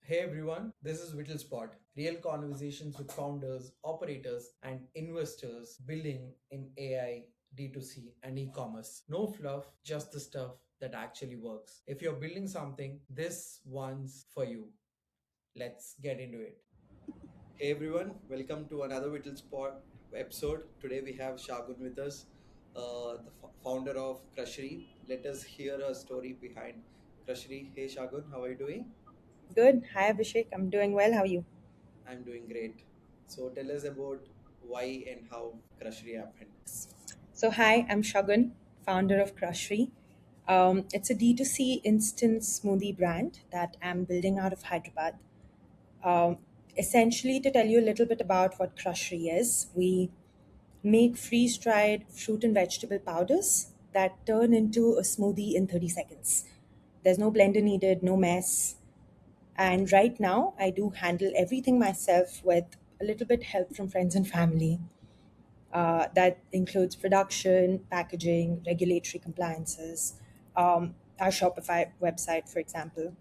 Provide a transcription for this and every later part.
Hey everyone, this is Whittle Spot. Real conversations with founders, operators, and investors building in AI, D2C, and e commerce. No fluff, just the stuff that actually works. If you're building something, this one's for you. Let's get into it. Hey everyone, welcome to another Whittle Spot episode. Today we have Shagun with us, the founder of Crushery. Let us hear a story behind Crushery. Hey Shagun, how are you doing? Good. Hi, Abhishek. I'm doing well. How are you? I'm doing great. So tell us about why and how Crushery happened. So, hi, I'm Shagun, founder of Crushery. It's a D2C instant smoothie brand that I'm building out of Hyderabad. Um, Essentially, to tell you a little bit about what Crushery is, we make freeze dried fruit and vegetable powders that turn into a smoothie in 30 seconds. There's no blender needed, no mess. And right now, I do handle everything myself with a little bit help from friends and family. That includes production, packaging, regulatory compliances, our Shopify website, for example.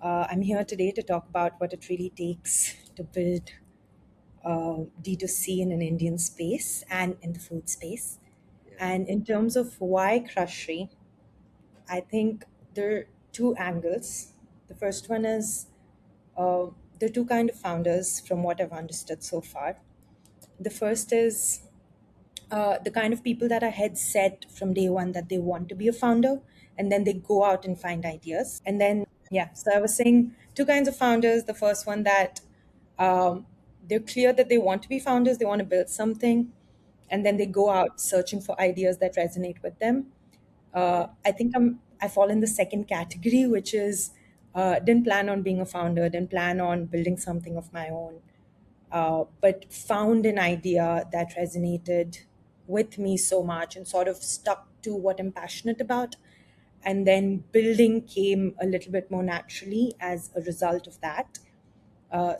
I'm here today to talk about what it really takes to build D2C in an Indian space and in the food space. Yeah. And in terms of why Crushery, I think there are two angles. The first one is uh, there are two kind of founders from what I've understood so far. The first is the kind of people that are head set from day one that they want to be a founder, and then they go out and find ideas. And then, yeah, so I was saying two kinds of founders. The first one that they're clear that they want to be founders, they want to build something, and then they go out searching for ideas that resonate with them. Right. I think I fall in the second category, which is didn't plan on being a founder, didn't plan on building something of my own, but found an idea that resonated with me so much and sort of stuck to what I'm passionate about. And then building came a little bit more naturally as a result of that.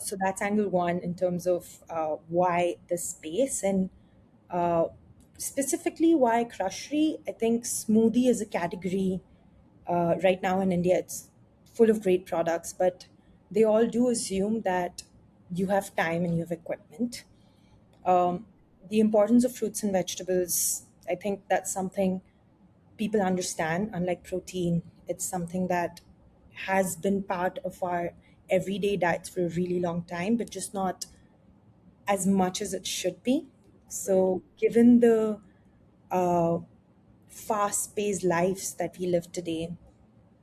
So that's angle one in terms of why the space and uh, specifically why Crushery. I think smoothie is a category right now in India. It's full of great products, but they all do assume that you have time and you have equipment. Mm. Um, the importance of fruits and vegetables, I think that's something people understand. Unlike protein, it's something that has been part of our everyday diets for a really long time, but just not as much as it should be. Right. So, given the uh, fast paced lives that we live today,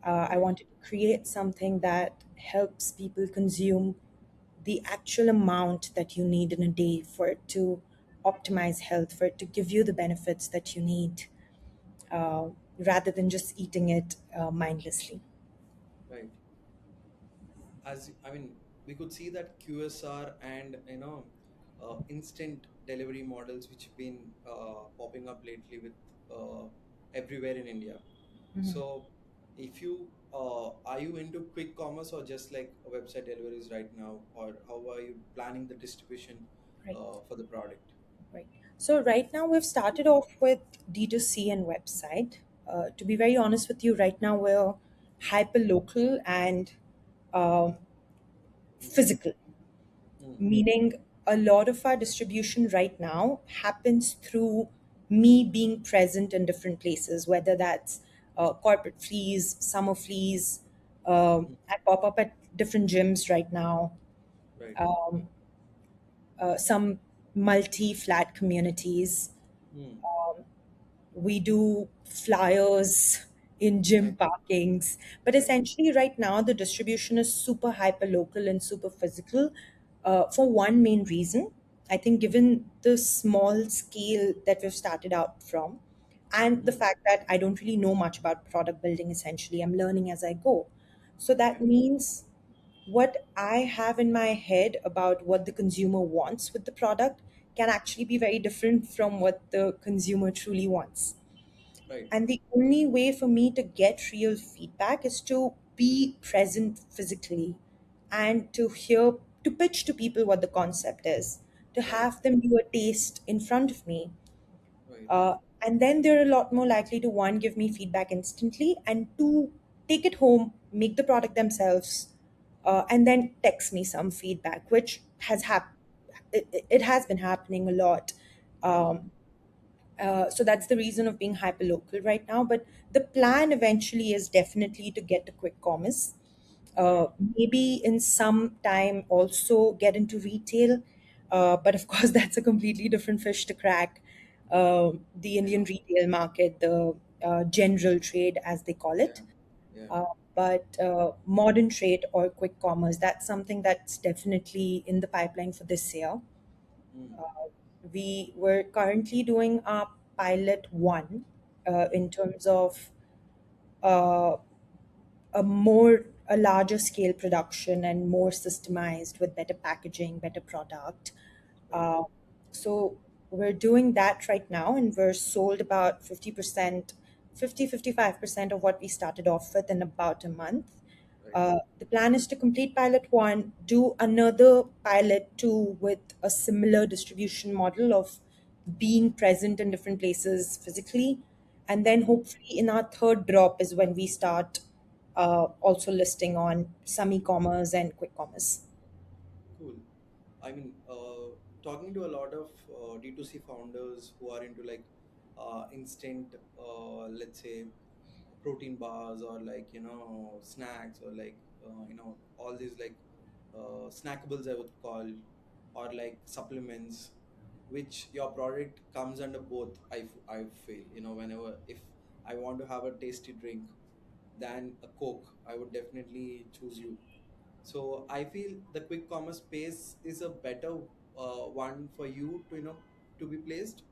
I Right. wanted to create something that helps people consume the actual amount that you need in a day for it to optimize health, for it to give you the benefits that you need, uh, rather than just eating it mindlessly. Right. As I mean, we could see that QSR and instant delivery models which have been popping up lately with everywhere in India. Mhm. So, if you are you into quick commerce or just like website deliveries right now, or how are you planning the distribution Right, for the product? right. So right now we've started off with D2C and website. To be very honest with you, right now we're hyper local and uh, Mm-hmm. physical, Mm. meaning a lot of our distribution right now happens through me being present in different places, whether that's corporate fleas, summer fleas. Mm. I pop up at different gyms right now, Right. some multi flat communities. Mm. We do flyers in gym Right. parkings, but Right. essentially right now the distribution is super hyper local and super physical, for one main reason. I think given the small scale that we've started out from, and the Mm. fact that I don't really know much about product building, essentially I'm learning as I go. So that Okay. means what I have in my head about what the consumer wants with the product can actually be very different from what the consumer truly wants. Right. And the only way for me to get real feedback is to be present physically and to hear, to pitch to people what the concept is, to Right. have them do a taste in front of me. Right. And then they're a lot more likely to one, give me feedback instantly, and two, take it home, make the product themselves, and then text me some feedback, which it has been happening a lot. Mm-hmm. Um, so that's the reason of being hyper local right now. But the plan eventually is definitely to get to quick commerce. Right. Maybe in some time also get into retail, but of course that's a completely different fish to crack. The I Indian know. retail market, the general trade as they call Yeah. it. Yeah. But modern trade or quick commerce, that's something that's definitely in the pipeline for this year. Mm. We were currently doing our pilot one Mm. in terms of uh, a larger scale production and more systemized with better packaging, better product. Right. Uh, so we're doing that right now, and we're sold about 50%, 55% of what we started off with in about a month. Right. The plan is to complete pilot one, do another pilot two with a similar distribution model of being present in different places physically. And then Mm. hopefully in our third drop is when we start also listing on some e-commerce and quick commerce. Cool. I mean, talking to a lot of D2C founders who are into like instant, let's say, protein bars or like, snacks or like, all these like snackables, I would call, or like supplements, which your product comes under both. I feel, whenever if I want to have a tasty drink than a Coke, I would definitely choose you. So I feel the quick commerce space is a better one for you to to be placed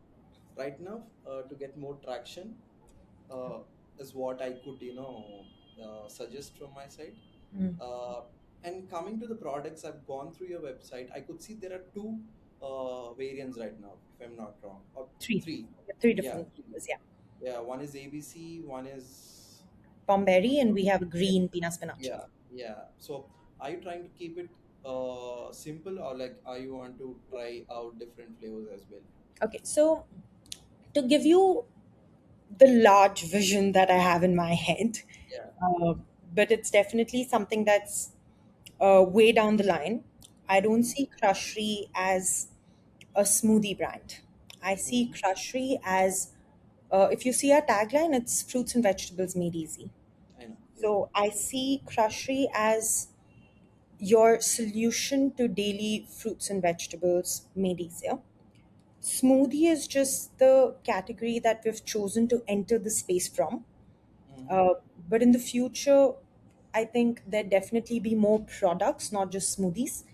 right now to get more traction. Uh, is what I could suggest from my side. Mm. Uh, and coming to the products, I've gone through your website. I could see there are two variants right now, if I'm not wrong, or Three. three. We have three Yeah, different three. flavors, yeah. Yeah. One is ABC. One is Pomberry, and we have green peanut spinach. yeah, yeah. So are you trying to keep it simple, or like are you want to try out different flavors as well? Okay, so to give you the large vision that I have in my head, Yeah. uh, but it's definitely something that's way down the line. I don't Mm-hmm. see Crushery as a smoothie brand. I see Mm-hmm. Crushery as, if you see our tagline, it's fruits and vegetables made easy. I know. Yeah. So I see Crushery as your solution to daily fruits and vegetables made easier. Smoothie is just the category that we've chosen to enter the space from. Mm-hmm. Uh, but in the future, I think there definitely be more products, not just smoothies.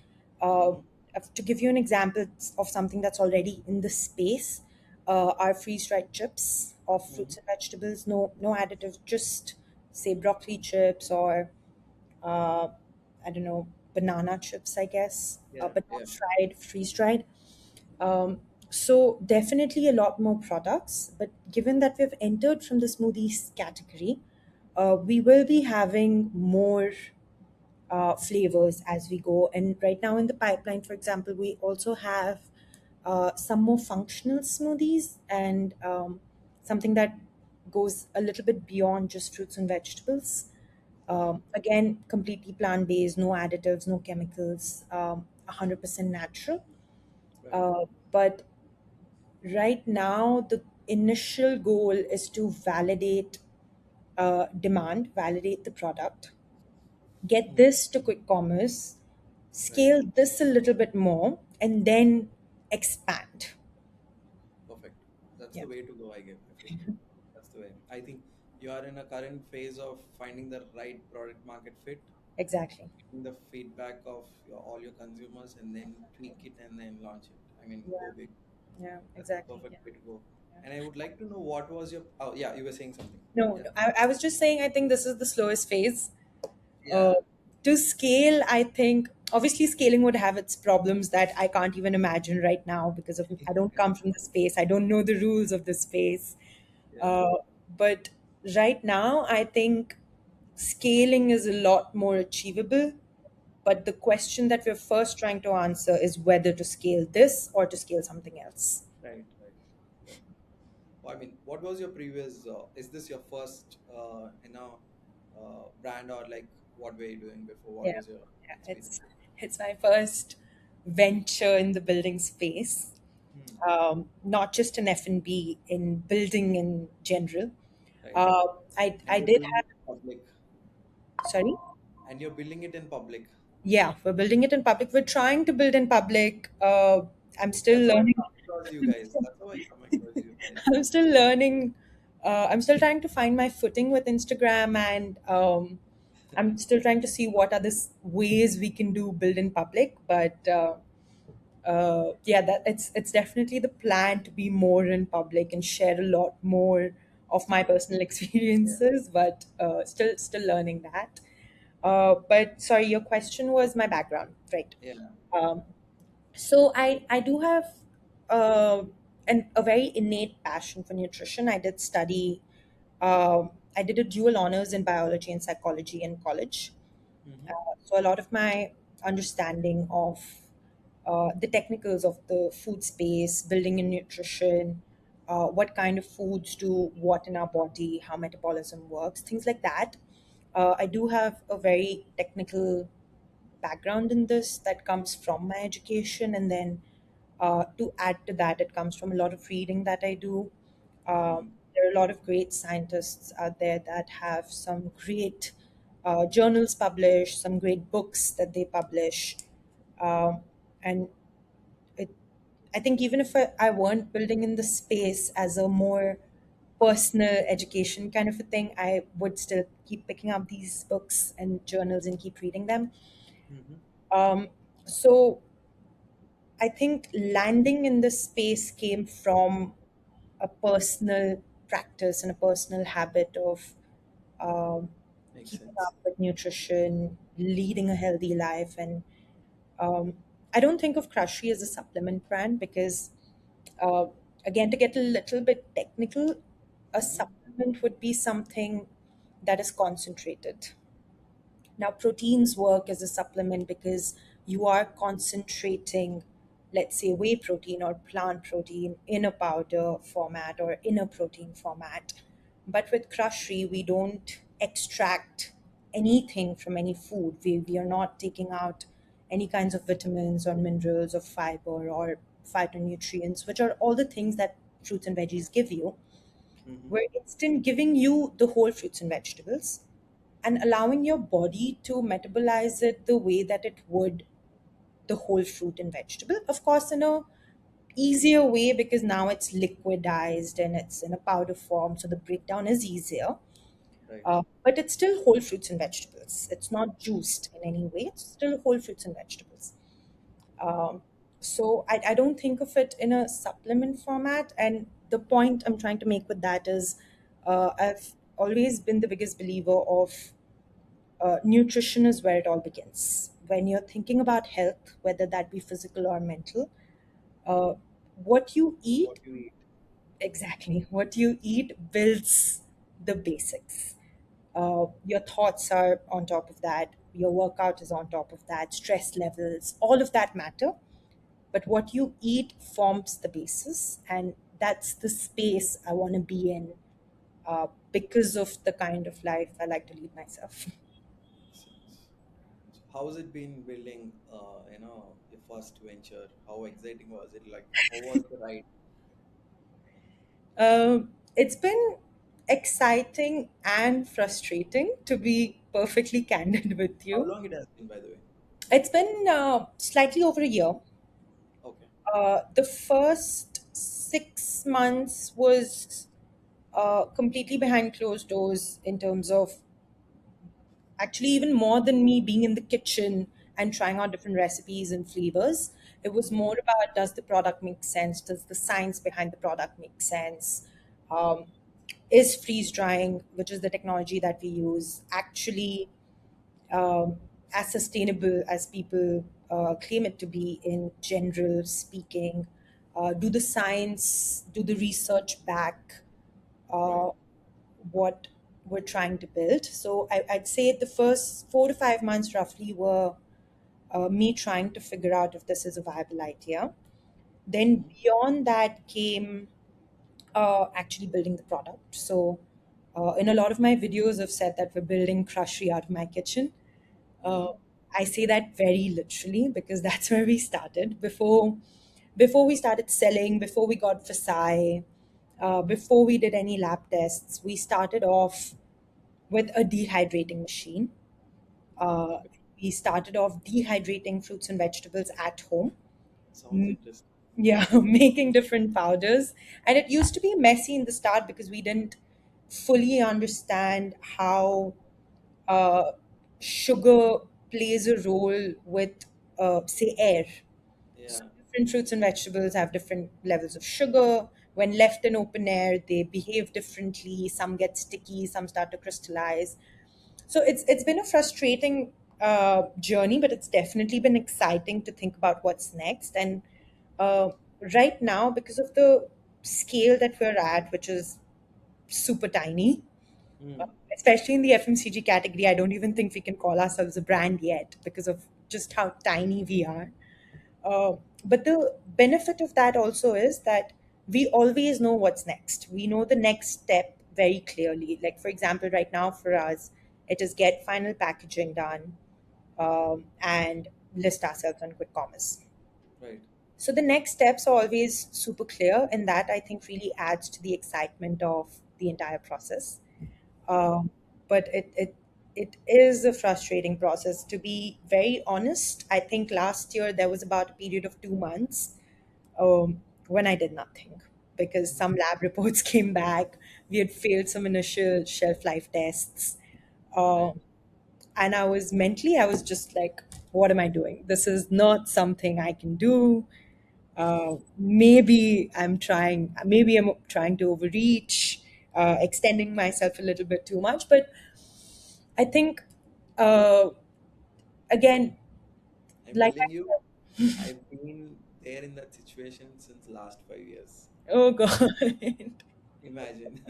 Uh, Mm-hmm. to give you an example of something that's already in the space, are freeze-dried chips of Mm-hmm. fruits and vegetables, no additives, just say broccoli chips or uh, I don't know, banana chips, I guess, Yeah. but Yeah. not fried, freeze-dried. So definitely a lot more products, but given that we've entered from the smoothies category, we will be having more flavors as we go. And right now in the pipeline, for example, we also have some more functional smoothies and something that goes a little bit beyond just fruits and vegetables. Mm-hmm. Again, completely plant based, no additives, no chemicals, 100% natural. Right. But right now, the initial goal is to validate demand, validate the product, get Mm-hmm. this to quick commerce, Right. scale this a little bit more, and then expand. Perfect. That's Yeah, the way to go. I feel that's the way. I think you are in a current phase of finding the right product market fit, exactly. getting the feedback of all your consumers, and then tweak it and then launch it. I mean, Yeah, go big. yeah, That's the exactly. Yeah, perfect way to go. yeah. And I would like to know what was your. Oh, yeah, you were saying something. No, Yeah. no, I was just saying, I think this is the slowest phase. Uh, Yeah. to scale, I think obviously scaling would have its problems that I can't even imagine right now because of I don't come from the space. I don't know the rules of the space. Yeah. Uh, but right now, I think scaling is a lot more achievable. But the question that we're first trying to answer is whether to scale this or to scale something else. Right. Right. Right. I mean, what was your previous? Is this your first, brand, or like what were you doing before? What Yeah. was your? Yeah, It's been it's my first venture in the building space. hmm, Not just in F&B, in building in general. right. Uh, And I you're did doing have, it in public. sorry. And you're building it in public. Yeah, we're building it in public. We're trying to build in public. I'm still That's how I learning. come across you guys. That's how I come across you guys. I'm still learning. I'm still trying to find my footing with Instagram, and I'm still trying to see what are the ways we can do build in public. But yeah, that it's definitely the plan to be more in public and share a lot more of my personal Yeah. experiences. But still learning that. But sorry, your question was my background, right? Yeah. Um, so I do have uh, a very innate passion for nutrition. I did study. I did a dual honors in biology and psychology in college. Mm-hmm. So a lot of my understanding of the technicals of the food space, building in nutrition, what kind of foods do what in our body, how metabolism works, things like that. I do have a very technical background in this that comes from my education, and then to add to that, it comes from a lot of reading that I do. Mm-hmm. There are a lot of great scientists out there that have some great journals published, some great books that they publish, um, and it, I think even if I weren't building in the space as a more personal education kind of a thing, I would still keep picking up these books and journals and keep reading them. Mm-hmm. Um, so I think landing in this space came from a personal practice and a personal habit of um, Makes keeping sense. up with nutrition, leading a healthy life. And I don't think of Crushery as a supplement brand because, uh, again, to get a little bit technical, a Mm-hmm. supplement would be something that is concentrated. Now, proteins work as a supplement because you are concentrating, let's say, whey protein or plant protein in a powder format or in a protein format. But with Crushery, we don't extract anything from any food. We are not taking out any kinds of vitamins or minerals or fiber or phytonutrients, which are all the things that fruits and veggies give you. Mm-hmm. We're instant giving you the whole fruits and vegetables and allowing your body to metabolize it the way that it would the whole fruit and vegetable, of course in a easier way because now it's liquidized and it's in a powder form, so the breakdown is easier. Right. But it's still whole fruits and vegetables. It's not juiced in any way, it's still whole fruits and vegetables. um, so I don't think of it in a supplement format, and the point I'm trying to make with that is I've always been the biggest believer of nutrition is where it all begins. When you're thinking about health, whether that be physical or mental, uh, what you What eat, you eat. exactly, what you eat builds the basics. Your thoughts are on top of that, your workout is on top of that, stress levels, all of that matter. But what you eat forms the basis, and that's the space I want to be in because of the kind of life I like to lead myself. Makes sense. So how's it been building, your first venture? How exciting was it? Like, how was the ride? It's been exciting and frustrating, to be perfectly candid with How you. long it has been, by the way? It's been slightly over a year. Okay. The first 6 months was completely behind closed doors in terms of actually even more than me being in the kitchen and trying out different recipes and flavors. It was more Mm-hmm. about, does the product make sense, does the science behind the product make sense, um, is freeze drying, which is the technology that we use, actually um, as sustainable as people claim it to be in general speaking. Do the science, do the research back Right. uh, what we're trying to build. So I'd say the first 4 to 5 months roughly were me trying to figure out if this is a viable idea. Then Mm-hmm. beyond that came actually building the product. So in a lot of my videos, I've said that we're building Crushery out of my kitchen. Uh, Mm-hmm. I say that very literally because that's where we started. Before we started selling, before we got Fasai, before we did any lab tests, we started off with a dehydrating machine. Uh, Okay. we started off dehydrating fruits and vegetables at home. Sounds Mm, interesting. yeah, making different powders. And it used to be messy in the start because we didn't fully understand how uh, sugar plays a role with, say, air. So Yeah. different fruits and vegetables have different levels of sugar. When left in open air, they behave differently. Some get sticky, some start to crystallize. So it's been a frustrating journey, but it's definitely been exciting to think about what's next. And uh, right now, because of the scale that we're at, which is super tiny, uh, Mm. especially in the FMCG category, I don't even think we can call ourselves a brand yet because of just how tiny we are. Uh, but the benefit of that also is that we always know what's next. We know the next step very clearly. Like, for example, right now for us, it is get final packaging done and list ourselves on quick commerce. Right. So the next steps are always super clear, and that I think really adds to the excitement of the entire process. Right. But it is a frustrating process. To be very honest, I think last year there was about a period of 2 months when I did nothing because Mhm. some lab reports came back. We had failed some initial shelf life tests. Uh, Right. and I was just like, what am I doing? This is not something I can do. Maybe I'm trying to overreach, extending myself a little bit too much. But I think, uh, again, I'm like I telling you, said, I've been there in that situation since last 5 years. oh God. Imagine.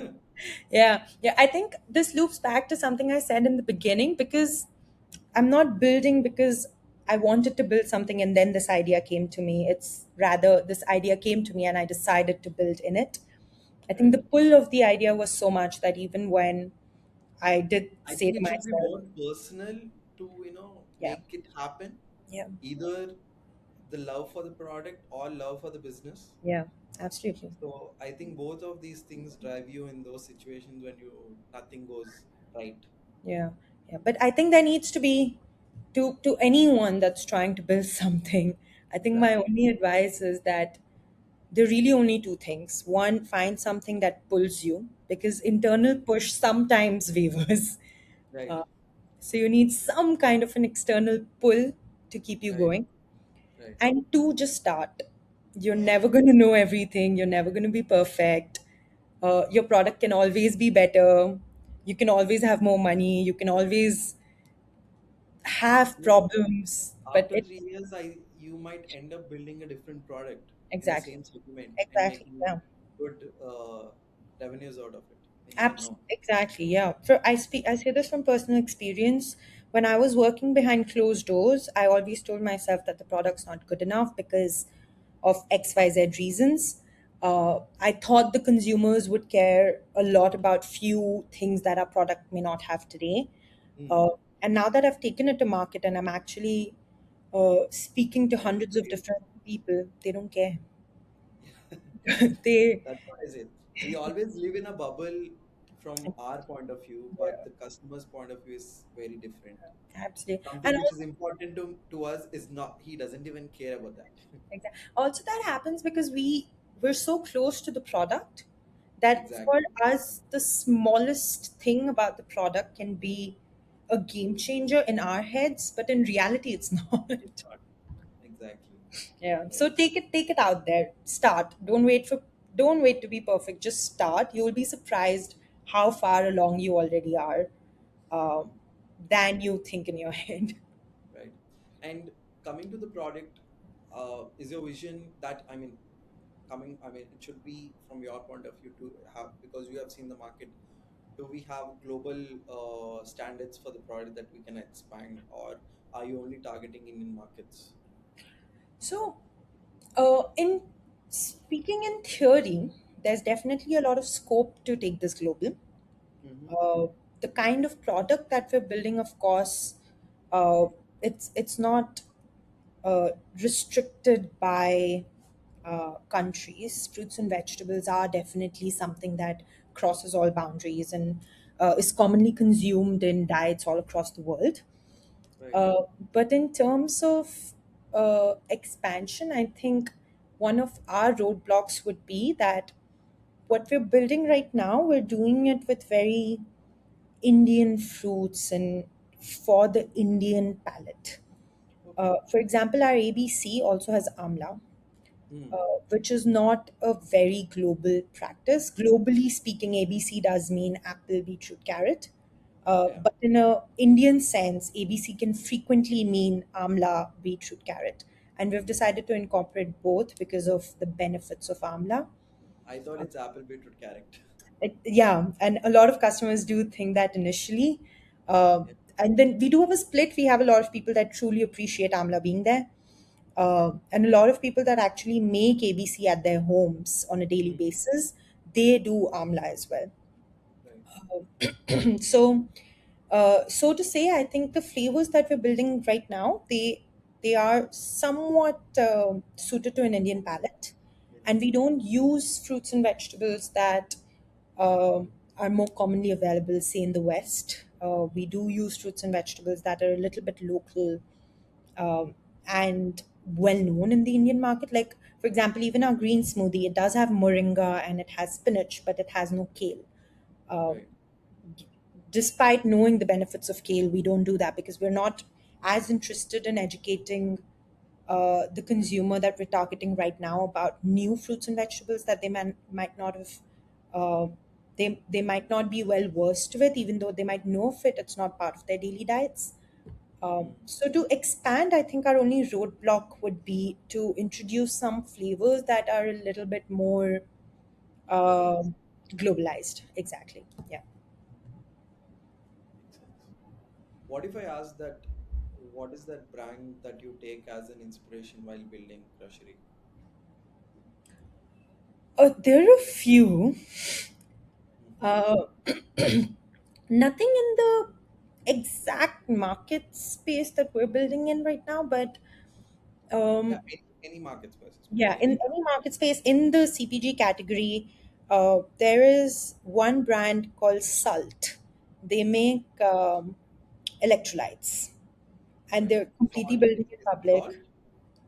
Yeah, yeah. I think this loops back to something I said in the beginning because I'm not building because I wanted to build something and then this idea came to me. It's rather this idea came to me and I decided to build in it. I think Right. the pull of the idea was so much that even when I did I say think to it should be myself, more personal to, yeah, make it happen. yeah, Either the love for the product or love for the business. yeah, absolutely. So I think both of these things drive you in those situations when nothing goes right. Yeah, yeah. But I think there needs to be to anyone that's trying to build something. I think my Exactly. only advice is that there are really only two things. One, find something that pulls you because internal push sometimes wavers. Right. Uh, so you need some kind of an external pull to keep you Right. going. Right. And two, just start. You're never going to know everything. You're never going to be perfect. Your product can always be better. You can always have more money. You can always have Yeah. problems. But After it 3 years, you might end up building a different product in the exactly, same segment and exactly, making yeah. good revenues out of it. You never know. Exactly, yeah. I say this from personal experience. When I was working behind closed doors, I always told myself that the product's not good enough because of XYZ reasons. I thought the consumers would care a lot about few things that our product may not have today. Hmm. Uh, and now that I've taken it to market and I'm actually speaking to Very hundreds of great. different people, they don't care. they That's what I say. We always live in a bubble from our point of view, but Yeah, the customer's point of view is very different. absolutely. Something And which is also, important to us is not, he doesn't even care about that. also that happens because we're so close to the product that for Exactly. us the smallest thing about the product can be a game changer in our heads, but in reality it's It's not. not. Exactly. Yeah. So Right. take it out there. Start. Don't wait to be perfect. Just start. You will be surprised how far along you already are, um, than you think in your head. Right. And coming to the product, is your vision that, it should be from your point of view to have, because you have seen the market, do we have global standards for the product that we can expand, or are you only targeting Indian markets? So, in speaking in theory, there's definitely a lot of scope to take this global. Mm-hmm. Uh, the kind of product that we're building, of course, uh, it's not restricted by countries. Fruits and vegetables are definitely something that crosses all boundaries and is commonly consumed in diets all across the world. Right. Uh, but in terms of expansion, I think one of our roadblocks would be that what we're building right now, we're doing it with very Indian fruits and for the Indian palate. Okay. For example, our ABC also has amla, Hmm. which is not a very global practice. Globally speaking, ABC does mean apple, beetroot, carrot. Yeah. But in a Indian sense, ABC can frequently mean amla, beetroot, carrot. And we've decided to incorporate both because of the benefits of amla. I thought it's apple, beetroot, carrot. Yeah, and a lot of customers do think that initially. Uh, Yeah. and then we do have a split. We have a lot of people that truly appreciate amla being there, and a lot of people that actually make ABC at their homes on a daily Hmm. basis. They do amla as well. Right. So, so to say, I think the flavors that we're building right now, they are somewhat suited to an Indian palate, and we don't use fruits and vegetables that are more commonly available, say in the West. We do use fruits and vegetables that are a little bit local, and well known in the Indian market. Like, for example, even our green smoothie, it does have moringa and it has spinach, but it has no kale. Uh, Right. Despite knowing the benefits of kale, we don't do that because we're not as interested in educating the consumer that we're targeting right now about new fruits and vegetables that might not have uh, they might not be well versed with, even though they might know of it. It's not part of their daily diets. Hmm. So to expand, I think our only roadblock would be to introduce some flavors that are a little bit more Globalized. um globalized. Exactly. Yeah. Makes sense. What if I ask that, what is that brand that you take as an inspiration while building Crushery? There are a few. Hmm. Uh, Nothing in the exact market space that we're building in right now, but Yeah, um, any market space is fine. yeah, in Any. any market space in the CPG category, there is one brand called Salt. They make electrolytes, and Right. they're completely Salt. building in Is it public. salt?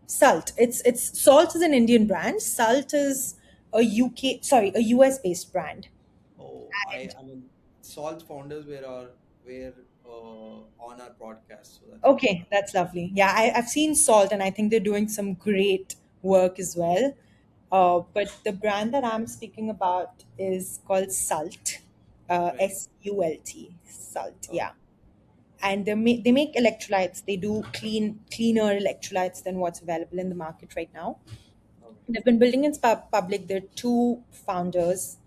Salt. It's Salt is an Indian brand. Salt is a a US based brand. Oh, I mean, Salt founders were on our podcast, so that's why. Okay, that's lovely. Yeah, I've seen Salt and I think they're doing some great work as well. But the brand that I'm speaking about is called Salt, Right. SULT, Salt, Okay. yeah. And they make electrolytes. They do cleaner electrolytes than what's available in the market right now. Okay. They've been building in public. There are two founders.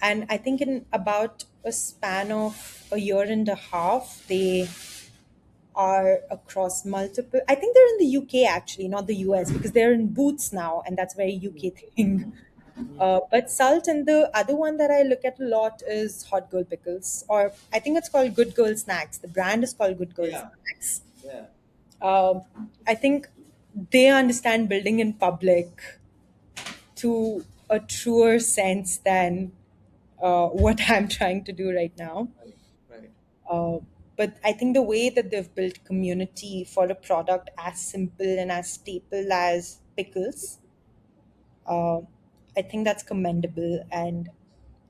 And I think in about a span of a year and a half, they are across multiple. I think they're in the UK actually, not the US, because they're in Boots now, and that's a very Hmm. UK thing. Hmm. But Salt, and the other one that I look at a lot is Hot Girl Pickles, or I think it's called Good Girl Snacks. The brand is called Good Girl Yeah. Snacks. Yeah. Um, I think they understand building in public to a truer sense than what I'm trying to do right now. Right. Right. Uh, but I think the way that they've built community for a product as simple and as staple as pickles, uh, I think that's commendable. And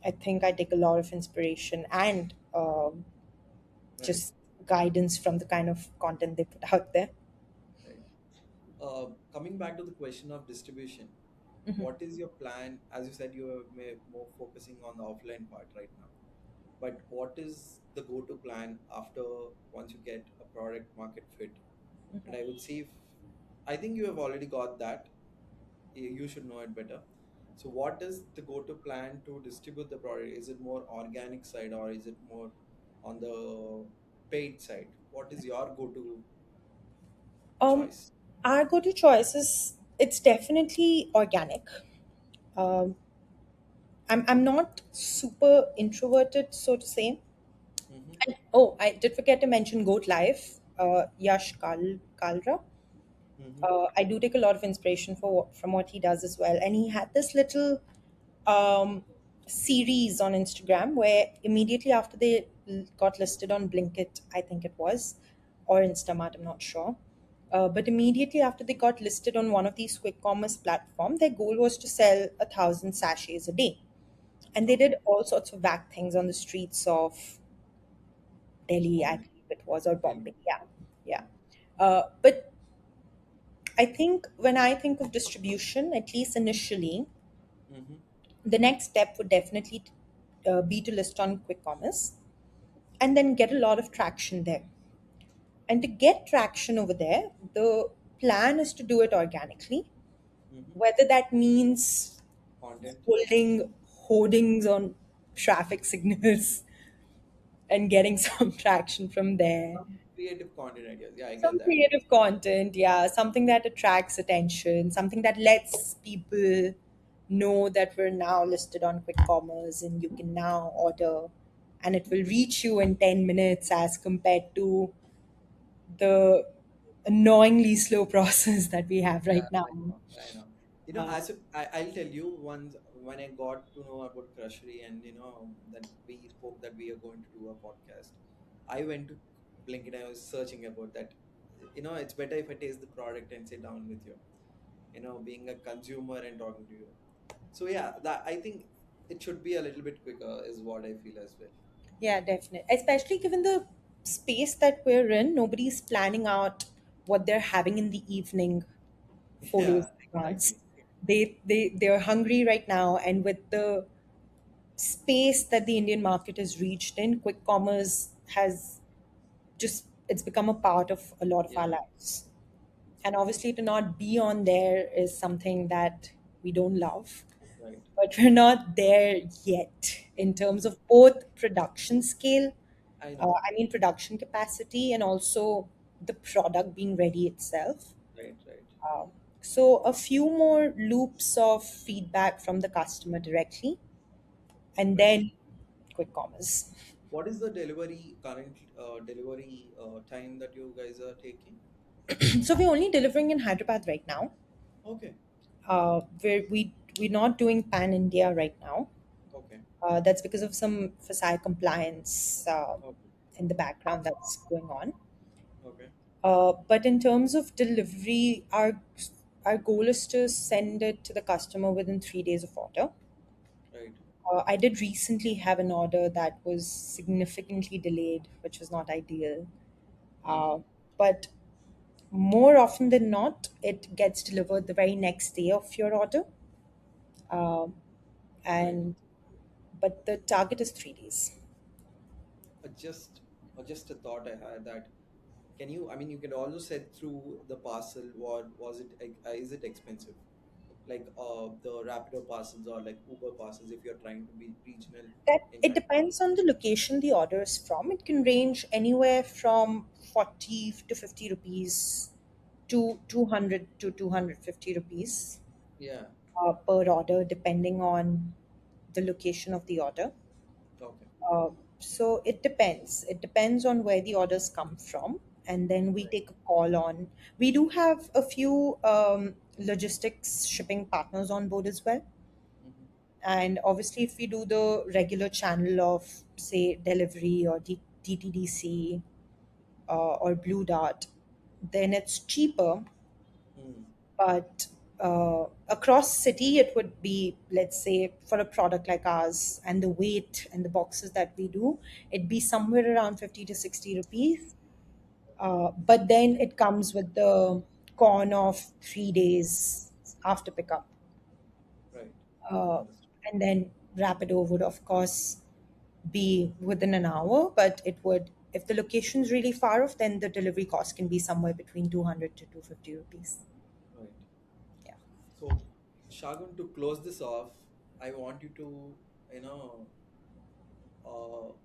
I think I take a lot of inspiration and Right. just guidance from the kind of content they put out there. Right. Coming back to the question of distribution, Mhm. what is your plan? As you said, you are more focusing on the offline part right now. But what is the go-to plan after once you get a product market fit? And I would see if I think you have already got that. You should know it better. So, what is the go-to plan to distribute the product? Is it more organic side or is it more on the paid side? What is your go-to Um, choice? our go-to choice is it's definitely organic. Um, I'm not super introverted, so to say. Mm-hmm. And oh, I did forget to mention Goat Life. Kalra. Mm-hmm. I do take a lot of inspiration from what he does as well. And he had this little um, series on Instagram where immediately after they got listed on Blinkit, I think it was, or Instamart, I'm not sure. But immediately after they got listed on one of these quick commerce platform, their goal was to sell 1,000 sachets a day. And they Okay. did all sorts of bad things on the streets of Delhi, I Bombay. believe it was, or Delhi. Bombay. Yeah, yeah. But I think when I think of distribution, at least initially, Mm-hmm. the next step would definitely be to list on quick commerce and then get a lot of traction there. And to get traction over there, the plan is to do it organically, Mm-hmm. whether that means Content. holding hoardings on traffic signals and getting some traction from there. Some creative content ideas. Yeah, I get Some that. creative content, yeah, something that attracts attention, something that lets people know that we're now listed on quick commerce and you can now order and it will reach you in 10 minutes as compared to the annoyingly slow process that we have Yeah, right now. I know. I know. Uh, I'll tell you once when I got to know about Crushery and that we spoke that we are going to do a podcast. I went to Blinkit. I was searching about that. It's better if I taste the product and sit down with you. Being a consumer and talking to you. So yeah, that I think it should be a little bit quicker is what I feel as well. yeah, definitely. Especially given the space that we're in, nobody's planning out what they're having in the evening 4 days Yeah, in advance. exactly. They're hungry right now, and with the space that the Indian market has reached in, quick commerce has just it's become a part of a lot of our Yeah, lives. And obviously to not be on there is something that we don't love. right. But we're not there yet in terms of both production scale, I know. I mean production capacity and also the product being ready itself. Right, right, Um, so a few more loops of feedback from the customer directly, and right. then quick commerce. What is the current delivery time that you guys are taking? So we're only delivering in Hyderabad right now. Okay, We're not doing pan India right now. okay, That's because of some FSI compliance okay, in the background that's going on. okay, But in terms of delivery, our goal is to send it to the customer within 3 days of order. right. I did recently have an order that was significantly delayed, which was not ideal. Mm-hmm. Uh, but more often than not, it gets delivered the very next day of your order. Um, Right. and but the target is 3 days. Uh, just just a thought I had that can you? I mean, you can also set through the parcel. What was it? Is it expensive? Like the Rapido parcels or like Uber parcels if you're trying to be regional That in it Hyderabad. depends on the location the order is from. It can range anywhere from 40 to 50 rupees to 200 to 250 rupees Yeah. per order, depending on the location of the order. Okay. Uh, so it depends. It depends on where the orders come from, and then we Right. take a call on. We do have a few logistics shipping partners on board as well. Mm-hmm. And obviously, if we do the regular channel of, say, delivery or DTDC or Blue Dart, then it's cheaper. Mm. But across city, it would be, let's say, for a product like ours and the weight and the boxes that we do, it'd be somewhere around 50 to 60 rupees. But then it comes with the con of 3 days after pickup. Right. Uh, Understood. and then Rapido would, of course, be within an hour, but it would, if the location's really far off, then the delivery cost can be somewhere between 200 to 250 rupees. Right. Yeah. So, Shagun, to close this off, I want you to, you know,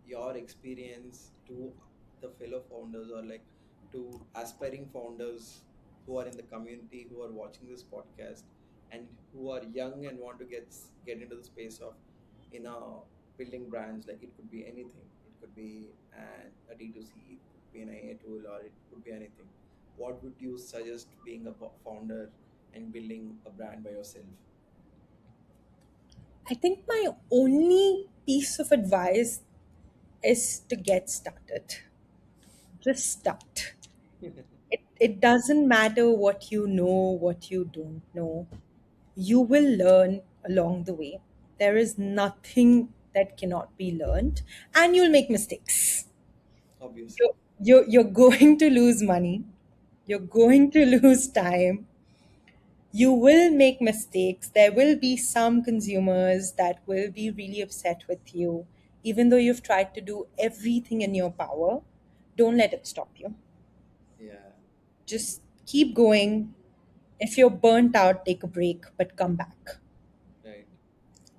your experience to the fellow founders or like to aspiring founders who are in the community who are watching this podcast and who are young and want to get into the space of building brands. Like it could be anything. It could be a D2C, be an AI tool, or it could be anything. What would you suggest being a founder and building a brand by yourself? I think my only piece of advice is to get started. Just start. It doesn't matter what you know, what you don't know. You will learn along the way. There is nothing that cannot be learned, and you'll make mistakes. Obviously. You're going to lose money, you're going to lose time, you will make mistakes. There will be some consumers that will be really upset with you, even though you've tried to do everything in your power. Don't let it stop you. Yeah. Just keep going. If you're burnt out, take a break, but come back. Right.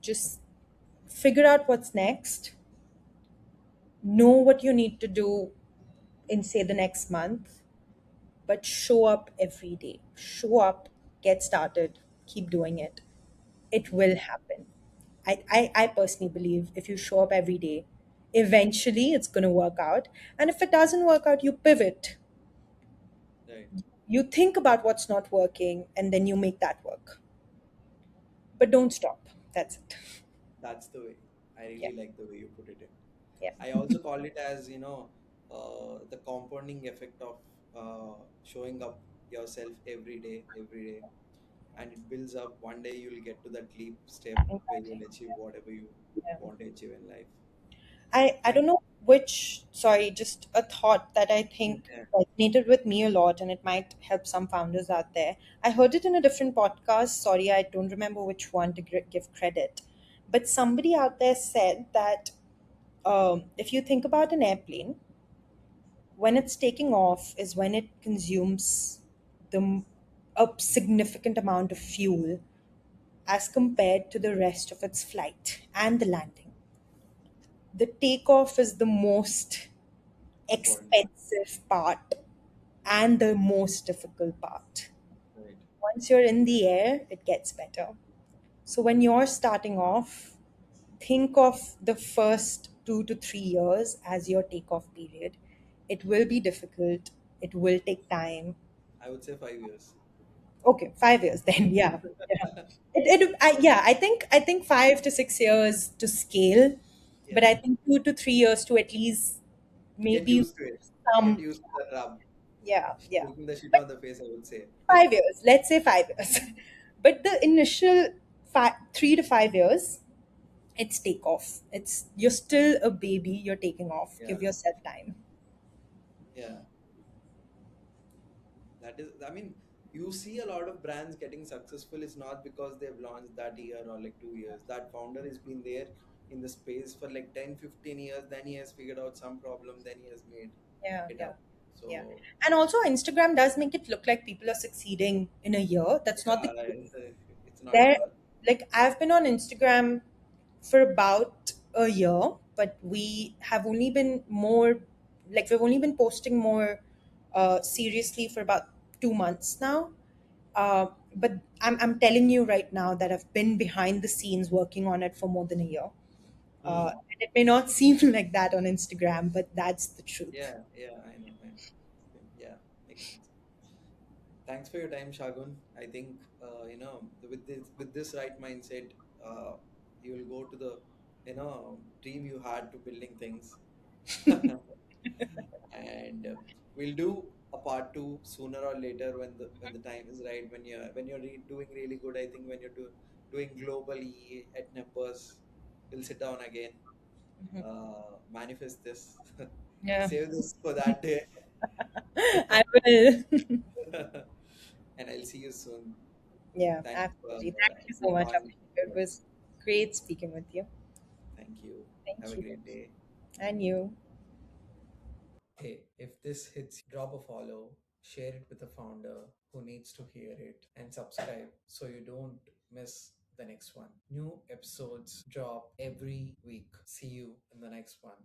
Just figure out what's next, know what you need to do in, say, the next month, but show up every day. Show up, get started, keep doing it. It will happen. I personally believe if you show up every day, eventually it's going to work out. And if it doesn't work out, you pivot. Right. You think about what's not working and then you make that work. But don't stop. That's it. That's the way. I Yeah. really like the way you put it in. Yeah. I also call it as, the compounding effect of showing up yourself every day, and it builds up. One day you'll get to that leap step where Exactly. you'll achieve whatever you Yeah. want to achieve in life. I And don't know which, sorry, just a thought that I think yeah, resonated with me a lot and it might help some founders out there. I heard it in a different podcast. Sorry, I don't remember which one to give credit. But somebody out there said that if you think about an airplane, when it's taking off is when it consumes the a significant amount of fuel as compared to the rest of its flight and the landing. The takeoff is the most important part. expensive part and the most difficult part. Right. Once you're in the air, it gets better. So when you're starting off, think of the first 2 to 3 years as your takeoff period. It will be difficult, it will take time. I would say 5 years. Okay, 5 years then, yeah. Yeah. Yeah, I think 5 to 6 years to scale, but Yeah. I think 2 to 3 years to at least Get maybe used to it. Get some, used to the rub. yeah, yeah. Taking the shit But on the face, I would say. 5 years, let's say 5 years. But the initial 3 to 5 years, it's takeoff. It's you're still a baby, you're taking off. Yeah. Give yourself time. Yeah. That is, I mean, you see a lot of brands getting successful. It's not because they've launched that year or like 2 years. That founder has been there in the space for like 10, 15 years. Then he has figured out some problem. Then he has made Yeah, it yeah, up. yeah. So, And also Instagram does make it look like people are succeeding in a year. That's not the yeah, case. it's not at There, all. like I've been on Instagram for about a year, but we have only been more, like we've only been posting more seriously for about 2 months now. But I'm telling you right now that I've been behind the scenes working on it for more than a year. Hmm. And it may not seem like that on Instagram, but that's the truth. Yeah, yeah, I know, I know. Yeah, makes sense. Thanks for your time, Shagun. I think with this right mindset, you will go to the dream you had to building things, and we'll do a part two sooner or later when the time is right. When you're doing really good, I think when you're doing globally at Nepos, we'll sit down again, Mhm. manifest this, Yeah, save this for that day. I will. And I'll see you soon. Yeah, Thanks for absolutely. Thank you so good much, Abhishek. It conversation. was great speaking with you. Thank you. Have Thank a you. great day. And you. Hey, if this hits, drop a follow, share it with a founder who needs to hear it, and subscribe so you don't miss the next one. New episodes drop every week. See you in the next one.